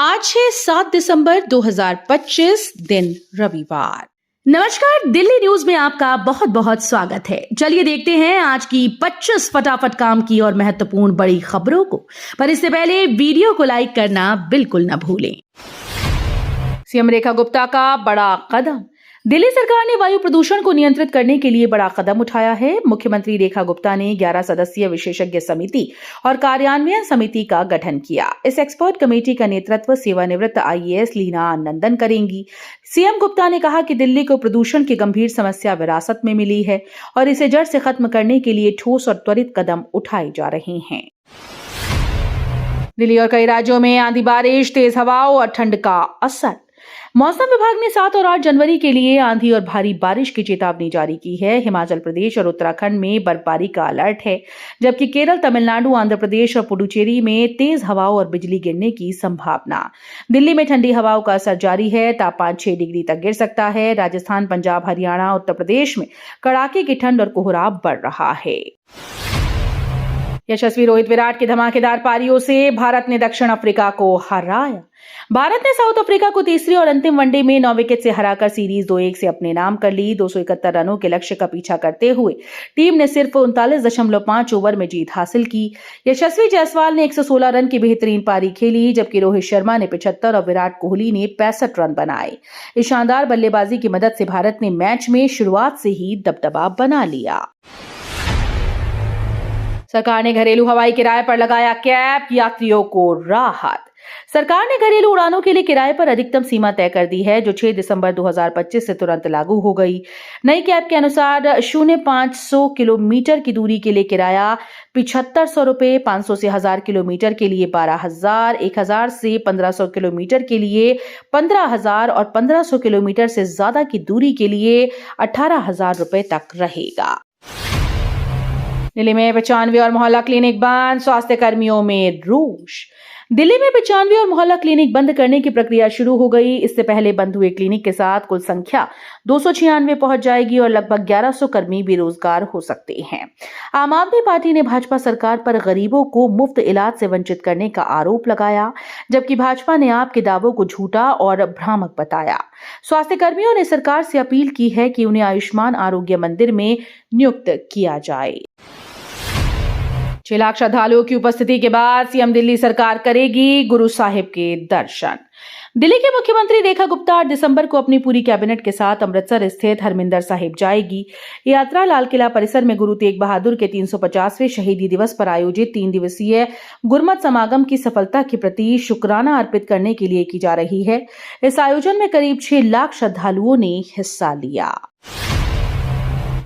आज है 7 दिसंबर 2025 दिन रविवार। नमस्कार, दिल्ली न्यूज में आपका बहुत बहुत स्वागत है। चलिए देखते हैं आज की 25 फटाफट काम की और महत्वपूर्ण बड़ी खबरों को। पर इससे पहले वीडियो को लाइक करना बिल्कुल न भूलें। सीएम रेखा गुप्ता का बड़ा कदम। दिल्ली सरकार ने वायु प्रदूषण को नियंत्रित करने के लिए बड़ा कदम उठाया है। मुख्यमंत्री रेखा गुप्ता ने 11 सदस्यीय विशेषज्ञ समिति और कार्यान्वयन समिति का गठन किया। इस एक्सपर्ट कमेटी का नेतृत्व सेवानिवृत्त आईएएस लीना नंदन करेंगी। सीएम गुप्ता ने कहा कि दिल्ली को प्रदूषण की गंभीर समस्या विरासत में मिली है और इसे जड़ से खत्म करने के लिए ठोस और त्वरित कदम उठाए जा रहे हैं। दिल्ली और कई राज्यों में आंधी बारिश, तेज हवाओं और ठंड का असर। मौसम विभाग ने 7 और 8 जनवरी के लिए आंधी और भारी बारिश की चेतावनी जारी की है। हिमाचल प्रदेश और उत्तराखंड में बर्फबारी का अलर्ट है, जबकि केरल, तमिलनाडु, आंध्र प्रदेश और पुडुचेरी में तेज हवाओं और बिजली गिरने की संभावना। दिल्ली में ठंडी हवाओं का असर जारी है। तापमान 6 डिग्री तक गिर सकता है। राजस्थान, पंजाब, हरियाणा, उत्तर प्रदेश में कड़ाके की ठंड और कोहरा बढ़ रहा है। यशस्वी रोहित विराट की धमाकेदार पारियों से भारत ने दक्षिण अफ्रीका को हराया। भारत ने साउथ अफ्रीका को तीसरी और अंतिम वनडे में 9 विकेट से हराकर सीरीज 2-1 से अपने नाम कर ली। 271 रनों के लक्ष्य का पीछा करते हुए टीम ने सिर्फ 39.5 ओवर में जीत हासिल की। यशस्वी जायसवाल ने 116 रन की बेहतरीन पारी खेली, जबकि रोहित शर्मा ने 75 और विराट कोहली ने 65 रन बनाए। इस शानदार बल्लेबाजी की मदद से भारत ने मैच में शुरुआत से ही दबदबा बना लिया। सरकार ने घरेलू हवाई किराए पर लगाया कैप, यात्रियों को राहत। सरकार ने घरेलू उड़ानों के लिए किराए पर अधिकतम सीमा तय कर दी है, जो 6 दिसंबर 2025 से तुरंत लागू हो गई। नई कैप के अनुसार 0-500 किलोमीटर की दूरी के लिए किराया 7500 रुपए, 500 से 1000 किलोमीटर के लिए 12,000, 1000 से 1500 किलोमीटर के लिए 15,000 और 1500 किलोमीटर से ज्यादा की दूरी के लिए 18,000 रुपए तक रहेगा। दिल्ली में 95 और मोहल्ला क्लिनिक बंद, स्वास्थ्य कर्मियों में रोष। दिल्ली में 95 और मोहल्ला क्लिनिक बंद करने की प्रक्रिया शुरू हो गई। इससे पहले बंद हुए क्लिनिक के साथ कुल संख्या 296 पहुंच जाएगी और लगभग 1100 कर्मी बेरोजगार हो सकते हैं। आम आदमी पार्टी ने भाजपा सरकार पर गरीबों को मुफ्त इलाज से वंचित करने का आरोप लगाया, जबकि भाजपा ने आपके दावों को झूठा और भ्रामक बताया। स्वास्थ्य कर्मियों ने सरकार से अपील की है कि उन्हें आयुष्मान आरोग्य मंदिर में नियुक्त किया जाए। 6 लाख श्रद्धालुओं की उपस्थिति के बाद सीएम दिल्ली सरकार करेगी गुरु साहिब के दर्शन। दिल्ली के मुख्यमंत्री रेखा गुप्ता 8 दिसंबर को अपनी पूरी कैबिनेट के साथ अमृतसर स्थित हरमिंदर साहिब जाएगी। यात्रा लाल किला परिसर में गुरु तेग बहादुर के 350वें शहीदी दिवस पर आयोजित 3 दिवसीय गुरमत समागम की सफलता के प्रति शुक्राना अर्पित करने के लिए की जा रही है। इस आयोजन में करीब 6 लाख श्रद्धालुओं ने हिस्सा लिया।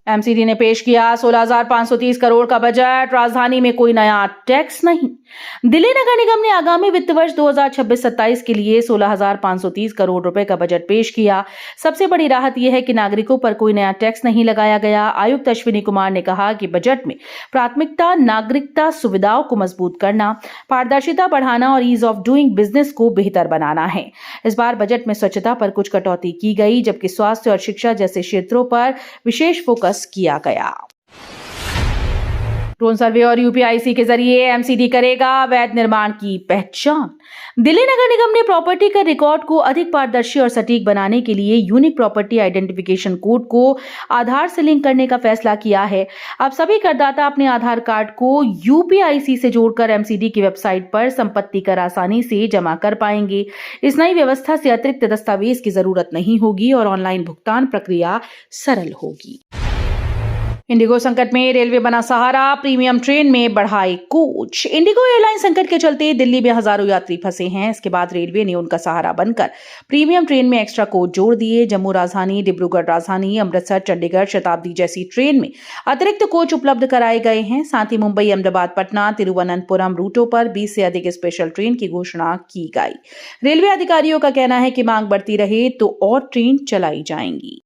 एमसीडी ने पेश किया 16,530 करोड़ का बजट, राजधानी में कोई नया टैक्स नहीं। दिल्ली नगर निगम ने आगामी वित्त वर्ष 2026-27 के लिए 16,530 करोड़ रुपए का बजट पेश किया। सबसे बड़ी राहत यह है कि नागरिकों पर कोई नया टैक्स नहीं लगाया गया। आयुक्त अश्विनी कुमार ने कहा कि बजट में प्राथमिकता नागरिकता सुविधाओं को मजबूत करना, पारदर्शिता बढ़ाना और ईज ऑफ डूइंग बिजनेस को बेहतर बनाना है। इस बार बजट में स्वच्छता पर कुछ कटौती की गई, जबकि स्वास्थ्य और शिक्षा जैसे क्षेत्रों पर विशेष फोकस किया गया। ड्रोन सर्वे और यूपीआईसी के जरिए एमसीडी करेगा अवैध निर्माण की पहचान। दिल्ली नगर निगम ने प्रॉपर्टी का रिकॉर्ड को अधिक पारदर्शी और सटीक बनाने के लिए यूनिक प्रॉपर्टी आइडेंटिफिकेशन कोड को आधार से लिंक करने का फैसला किया है। अब सभी करदाता अपने आधार कार्ड को यूपीआईसी से जोड़कर एमसीडी की वेबसाइट पर संपत्ति कर आसानी से जमा कर पाएंगे। इस नई व्यवस्था से अतिरिक्त दस्तावेज की जरूरत नहीं होगी और ऑनलाइन भुगतान प्रक्रिया सरल होगी। इंडिगो संकट में, रेलवे बना सहारा, प्रीमियम ट्रेन में बढ़ाए कोच। इंडिगो एयरलाइन संकट के चलते दिल्ली में हजारों यात्री फंसे हैं। इसके बाद रेलवे ने उनका सहारा बनकर प्रीमियम ट्रेन में एक्स्ट्रा कोच जोड़ दिए। जम्मू राजधानी, डिब्रूगढ़ राजधानी, अमृतसर, चंडीगढ़ शताब्दी जैसी ट्रेन में अतिरिक्त कोच उपलब्ध कराए गए हैं। साथ ही मुंबई, अहमदाबाद, पटना, तिरुवनंतपुरम रूटों पर 20 से अधिक स्पेशल ट्रेन की घोषणा की गई। रेलवे अधिकारियों का कहना है कि मांग बढ़ती रहे तो और ट्रेन चलाई जाएंगी।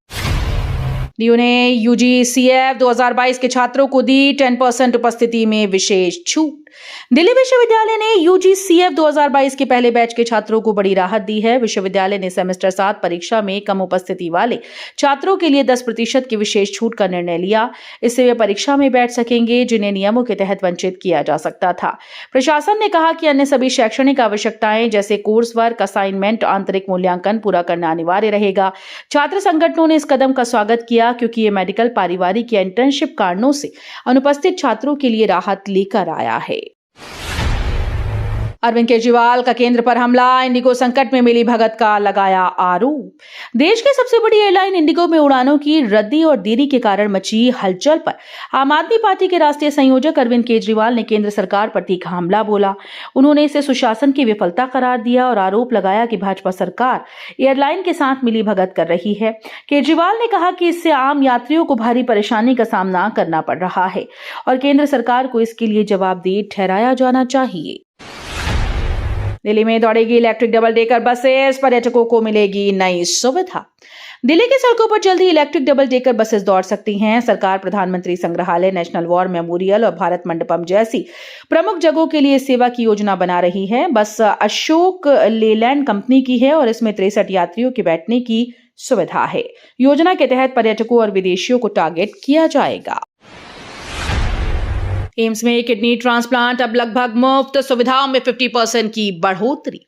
डीयू ने यूजीसीएफ 2022 के छात्रों को दी 10% उपस्थिति में विशेष छूट। दिल्ली विश्वविद्यालय ने यूजीसीएफ 2022 के पहले बैच के छात्रों को बड़ी राहत दी है। विश्वविद्यालय ने सेमेस्टर 7 परीक्षा में कम उपस्थिति वाले छात्रों के लिए 10% की विशेष छूट का निर्णय लिया। इससे वे परीक्षा में बैठ सकेंगे जिन्हें नियमों के तहत वंचित किया जा सकता था। प्रशासन ने कहा कि अन्य सभी शैक्षणिक आवश्यकताएं जैसे कोर्स वर्क, असाइनमेंट, आंतरिक मूल्यांकन पूरा करना अनिवार्य रहेगा। छात्र संगठनों ने इस कदम का स्वागत किया क्योंकि ये मेडिकल, पारिवारिक या इंटर्नशिप कारणों से अनुपस्थित छात्रों के लिए राहत लेकर आया है। अरविंद केजरीवाल का केंद्र पर हमला, इंडिगो संकट में मिली भगत का लगाया आरोप। देश की सबसे बड़ी एयरलाइन इंडिगो में उड़ानों की रद्दी और देरी के कारण मची हलचल पर आम आदमी पार्टी के राष्ट्रीय संयोजक अरविंद केजरीवाल ने केंद्र सरकार पर तीखा हमला बोला। उन्होंने इसे सुशासन की विफलता करार दिया और आरोप लगाया कि भाजपा सरकार एयरलाइन के साथ मिली भगत कर रही है। केजरीवाल ने कहा कि इससे आम यात्रियों को भारी परेशानी का सामना करना पड़ रहा है और केंद्र सरकार को इसके लिए जवाबदेह ठहराया जाना चाहिए। दिल्ली में दौड़ेगी इलेक्ट्रिक डबल डेकर बसेस, पर्यटकों को मिलेगी नई सुविधा। दिल्ली की सड़कों पर जल्द ही इलेक्ट्रिक डबल डेकर बसेस दौड़ सकती हैं। सरकार प्रधानमंत्री संग्रहालय, नेशनल वॉर मेमोरियल और भारत मंडपम जैसी प्रमुख जगहों के लिए सेवा की योजना बना रही है। बस अशोक लेलैंड कंपनी की है और इसमें 63 यात्रियों के बैठने की सुविधा है। योजना के तहत पर्यटकों और विदेशियों को टारगेट किया जाएगा। एम्स में किडनी ट्रांसप्लांट अब लगभग मुफ्त, सुविधाओं में 50% की बढ़ोतरी।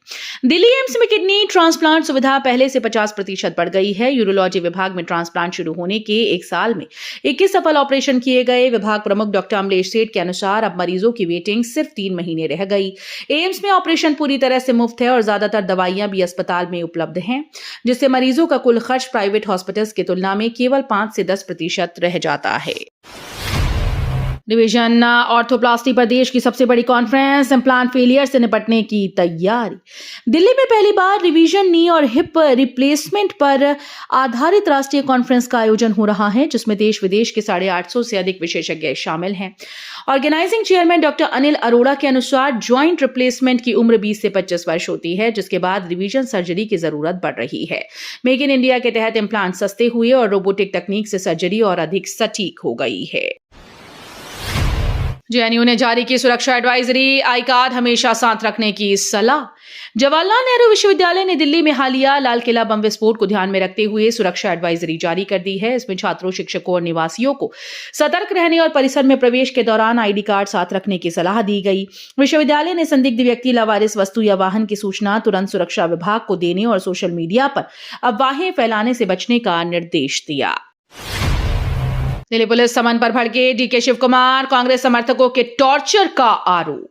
दिल्ली एम्स में किडनी ट्रांसप्लांट सुविधा पहले से 50% बढ़ गई है। यूरोलॉजी विभाग में ट्रांसप्लांट शुरू होने के 1 साल में 21 सफल ऑपरेशन किए गए। विभाग प्रमुख डॉक्टर अमलेश सेठ के अनुसार अब मरीजों की वेटिंग सिर्फ 3 महीने रह गई। एम्स में ऑपरेशन पूरी तरह से मुफ्त है और ज्यादातर दवाइयां भी अस्पताल में उपलब्ध हैं, जिससे मरीजों का कुल खर्च प्राइवेट हॉस्पिटल्स की तुलना में केवल 5 से 10% रह जाता है। डिवीजन ऑर्थोप्लास्टी पर देश की सबसे बड़ी कॉन्फ्रेंस, इम्प्लांट फेलियर से निपटने की तैयारी। दिल्ली में पहली बार रिवीजन नी और हिप रिप्लेसमेंट पर आधारित राष्ट्रीय कॉन्फ्रेंस का आयोजन हो रहा है, जिसमें देश विदेश के 850 से अधिक विशेषज्ञ शामिल हैं। Organising chairman doctor Anil Arora के अनुसार ज्वाइंट रिप्लेसमेंट की उम्र 20 से 25 वर्ष होती है, जिसके बाद रिवीजन सर्जरी की जरूरत बढ़ रही है। मेक इन इंडिया के तहत इम्प्लांट सस्ते हुए और रोबोटिक तकनीक से सर्जरी और अधिक सटीक हो गई है। जेएनयू ने जारी की सुरक्षा एडवाइजरी, आई कार्ड हमेशा साथ रखने की सलाह। जवाहरलाल नेहरू विश्वविद्यालय ने दिल्ली में हालिया लाल किला बम विस्फोट को ध्यान में रखते हुए सुरक्षा एडवाइजरी जारी कर दी है। इसमें छात्रों, शिक्षकों और निवासियों को सतर्क रहने और परिसर में प्रवेश के दौरान आईडी कार्ड साथ रखने की सलाह दी गई। विश्वविद्यालय ने संदिग्ध व्यक्ति, लावारिस वस्तु या वाहन की सूचना तुरंत सुरक्षा विभाग को देने और सोशल मीडिया पर अफवाहें फैलाने से बचने का निर्देश दिया। दिल्ली पुलिस समन पर भड़के डीके शिव कुमार, कांग्रेस समर्थकों के टॉर्चर का आरोप।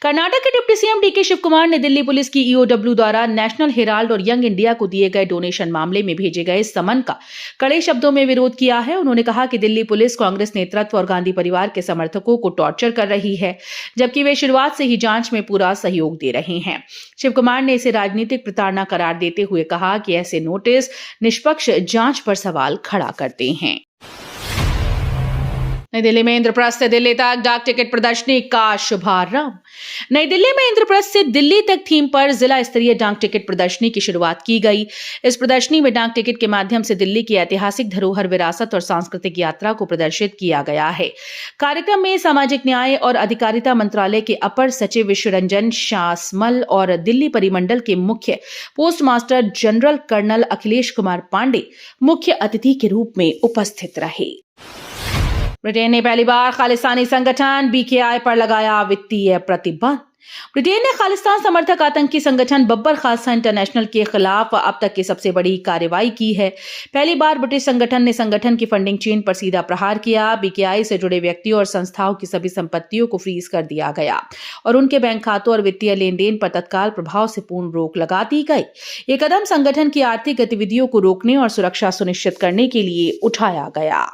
कर्नाटक के डिप्टी सीएम डीके शिव कुमार ने दिल्ली पुलिस की ईओडब्ल्यू द्वारा नेशनल हेराल्ड और यंग इंडिया को दिए गए डोनेशन मामले में भेजे गए समन का कड़े शब्दों में विरोध किया है। उन्होंने कहा कि दिल्ली पुलिस कांग्रेस नेतृत्व और गांधी परिवार के समर्थकों को टॉर्चर कर रही है, जबकि वे शुरुआत से ही जांच में पूरा सहयोग दे रहे हैं। शिव कुमार ने इसे राजनीतिक प्रताड़ना करार देते हुए कहा कि ऐसे नोटिस निष्पक्ष जांच पर सवाल खड़ा करते हैं। नई दिल्ली में इंद्रप्रस्थ से दिल्ली तक डाक टिकट प्रदर्शनी का शुभारंभ। नई दिल्ली में इंद्रप्रस्थ से दिल्ली तक थीम पर जिला स्तरीय डाक टिकट प्रदर्शनी की शुरुआत की गई। इस प्रदर्शनी में डाक टिकट के माध्यम से दिल्ली की ऐतिहासिक धरोहर, विरासत और सांस्कृतिक यात्रा को प्रदर्शित किया गया है। कार्यक्रम में सामाजिक न्याय और अधिकारिता मंत्रालय के अपर सचिव विश्वरंजन शासमल और दिल्ली परिमंडल के मुख्य post master general colonel Akhilesh Kumar Pandey मुख्य अतिथि के रूप में उपस्थित रहे। ब्रिटेन ने पहली बार खालिस्तानी संगठन बीकेआई पर लगाया वित्तीय प्रतिबंध। ब्रिटेन ने खालिस्तान समर्थक आतंकी संगठन बब्बर खालसा इंटरनेशनल के खिलाफ अब तक की सबसे बड़ी कार्रवाई की है। पहली बार ब्रिटिश संगठन ने संगठन की फंडिंग चेन पर सीधा प्रहार किया। बीकेआई से जुड़े व्यक्तियों और संस्थाओं की सभी संपत्तियों को फ्रीज कर दिया गया और उनके बैंक खातों और वित्तीय लेन देन पर तत्काल प्रभाव से पूर्ण रोक लगा दी गई। ये कदम संगठन की आर्थिक गतिविधियों को रोकने और सुरक्षा सुनिश्चित करने के लिए उठाया गया।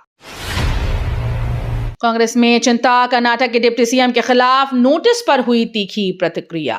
कांग्रेस में चिंता, कर्नाटक के डिप्टी सीएम के खिलाफ नोटिस पर हुई तीखी प्रतिक्रिया।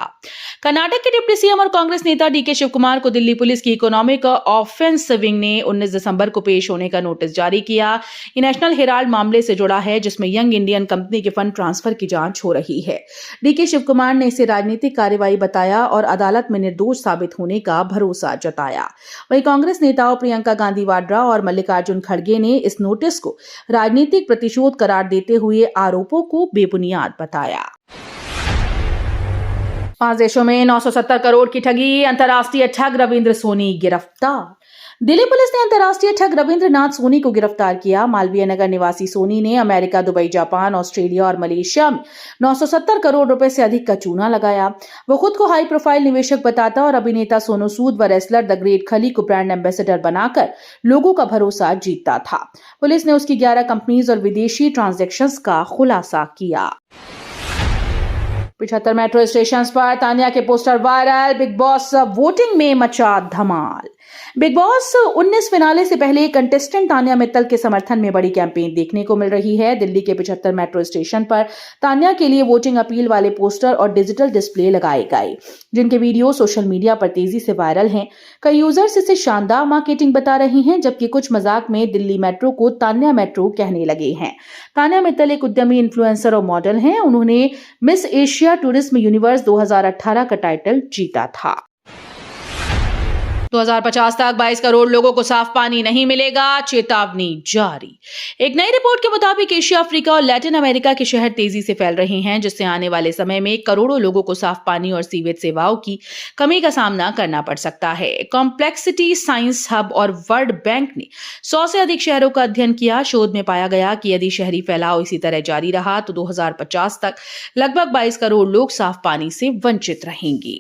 कर्नाटक के डिप्टी सीएम और कांग्रेस नेता डीके शिव कुमार को दिल्ली पुलिस की इकोनॉमिक ऑफेंस विंग ने 19 दिसंबर को पेश होने का नोटिस जारी किया। ये नेशनल हेराल्ड मामले से जुड़ा है, जिसमें यंग इंडियन कंपनी के फंड ट्रांसफर की जांच हो रही है। डीके शिव कुमार ने इसे राजनीतिक कार्रवाई बताया और अदालत में निर्दोष साबित होने का भरोसा जताया। वहीं कांग्रेस नेताओं प्रियंका गांधी वाड्रा और मल्लिकार्जुन खड़गे ने इस नोटिस को राजनीतिक प्रतिशोध करार देते हुए आरोपों को बेबुनियाद बताया। 5 देशों में 970 करोड़ की ठगी, अंतर्राष्ट्रीय ठग रविंद्र सोनी गिरफ्तार। दिल्ली पुलिस ने अंतर्राष्ट्रीय ठग रविंद्र नाथ सोनी को गिरफ्तार किया। मालवीय नगर निवासी सोनी ने अमेरिका, दुबई, जापान, ऑस्ट्रेलिया और मलेशिया में 970 करोड़ रुपए से अधिक का चूना लगाया। वो खुद को हाई प्रोफाइल निवेशक बताता और अभिनेता सोनू सूद व रेसलर द ग्रेट खली को ब्रांड एम्बेसडर बनाकर लोगों का भरोसा जीतता था। पुलिस ने उसकी 11 कंपनीज और विदेशी ट्रांजैक्शंस का खुलासा किया। 75 मेट्रो स्टेशन पर तान्या के poster viral, big boss voting में मचा धमाल। बिग बॉस 19 फिनाले से पहले कंटेस्टेंट तान्या मित्तल के समर्थन में बड़ी कैंपेन देखने को मिल रही है। दिल्ली के 75 मेट्रो स्टेशन पर तान्या के लिए वोटिंग अपील वाले पोस्टर और डिजिटल डिस्प्ले लगाए गए, जिनके वीडियो सोशल मीडिया पर तेजी से वायरल हैं। कई यूजर्स इसे शानदार मार्केटिंग बता रहे हैं, जबकि कुछ मजाक में दिल्ली मेट्रो को तान्या मेट्रो कहने लगे हैं। तान्या मित्तल एक उद्यमी, इन्फ्लुएंसर और मॉडल हैं। उन्होंने मिस एशिया टूरिज्म यूनिवर्स 2018 का टाइटल जीता था। 2050 तक 22 करोड़ लोगों को साफ पानी नहीं मिलेगा, चेतावनी जारी। एक नई रिपोर्ट के मुताबिक एशिया, अफ्रीका और लैटिन अमेरिका के शहर तेजी से फैल रहे हैं, जिससे आने वाले समय में करोड़ों लोगों को साफ पानी और सीवेज सेवाओं की कमी का सामना करना पड़ सकता है। कॉम्प्लेक्सिटी साइंस हब और वर्ल्ड बैंक ने 100 से अधिक शहरों का अध्ययन किया। शोध में पाया गया कि यदि शहरी फैलाव इसी तरह जारी रहा तो 2050 तक लगभग 22 करोड़ लोग साफ पानी से वंचित रहेंगे।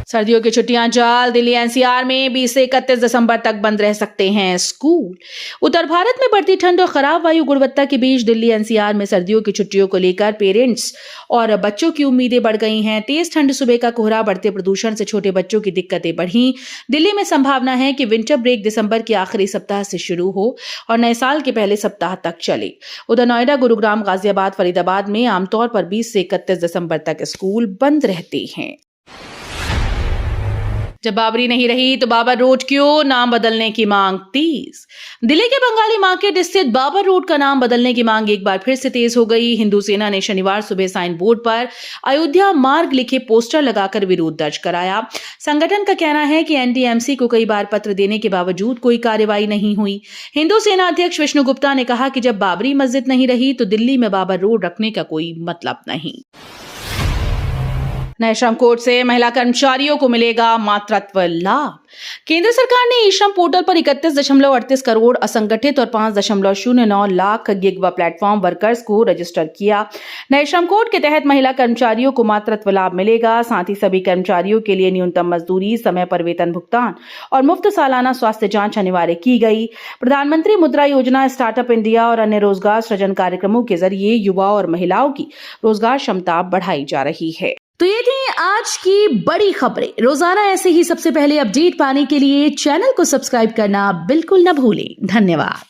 सर्दियों की छुट्टियां जल्द। दिल्ली एनसीआर में 20 से 31 दिसंबर तक बंद रह सकते हैं स्कूल। उत्तर भारत में बढ़ती ठंड और खराब वायु गुणवत्ता के बीच दिल्ली एनसीआर में सर्दियों की छुट्टियों को लेकर पेरेंट्स और बच्चों की उम्मीदें बढ़ गई हैं। तेज ठंड, सुबह का कोहरा, बढ़ते प्रदूषण से छोटे बच्चों की दिक्कतें बढ़ी। दिल्ली में संभावना है कि विंटर ब्रेक दिसंबर के आखिरी सप्ताह से शुरू हो और नए साल के पहले सप्ताह तक चले। उधर नोएडा, गुरुग्राम, गाजियाबाद, फरीदाबाद में आमतौर पर 20 से 31 दिसंबर तक स्कूल बंद रहते हैं। जब बाबरी नहीं रही तो बाबर रोड क्यों, नाम बदलने की मांग तेज। दिल्ली के बंगाली मार्केट स्थित बाबर रोड का नाम बदलने की मांग एक बार फिर से तेज हो गई। हिंदू सेना ने शनिवार सुबह साइन बोर्ड पर अयोध्या मार्ग लिखे पोस्टर लगाकर विरोध दर्ज कराया। संगठन का कहना है कि एनडीएमसी को कई बार पत्र देने के बावजूद कोई कार्रवाई नहीं हुई। हिंदू सेना अध्यक्ष विष्णु गुप्ता ने कहा कि जब बाबरी मस्जिद नहीं रही तो दिल्ली में बाबर रोड रखने का कोई मतलब नहीं। नए श्रम कोड से महिला कर्मचारियों को मिलेगा मातृत्व लाभ। केंद्र सरकार ने ई श्रम पोर्टल पर 31.38 करोड़ असंगठित और 5.09 लाख गिग व प्लेटफॉर्म वर्कर्स को रजिस्टर किया। नए श्रम कोड के तहत महिला कर्मचारियों को मातृत्व लाभ मिलेगा। साथ ही सभी कर्मचारियों के लिए न्यूनतम मजदूरी, समय पर वेतन भुगतान और मुफ्त सालाना स्वास्थ्य जांच अनिवार्य की गई। प्रधानमंत्री मुद्रा योजना, स्टार्टअप इंडिया और अन्य रोजगार सृजन कार्यक्रमों के जरिए युवा और महिलाओं की रोजगार क्षमता बढ़ाई जा रही है। तो ये थी आज की बड़ी खबरें। रोजाना ऐसे ही सबसे पहले अपडेट पाने के लिए चैनल को सब्सक्राइब करना बिल्कुल न भूलें। धन्यवाद।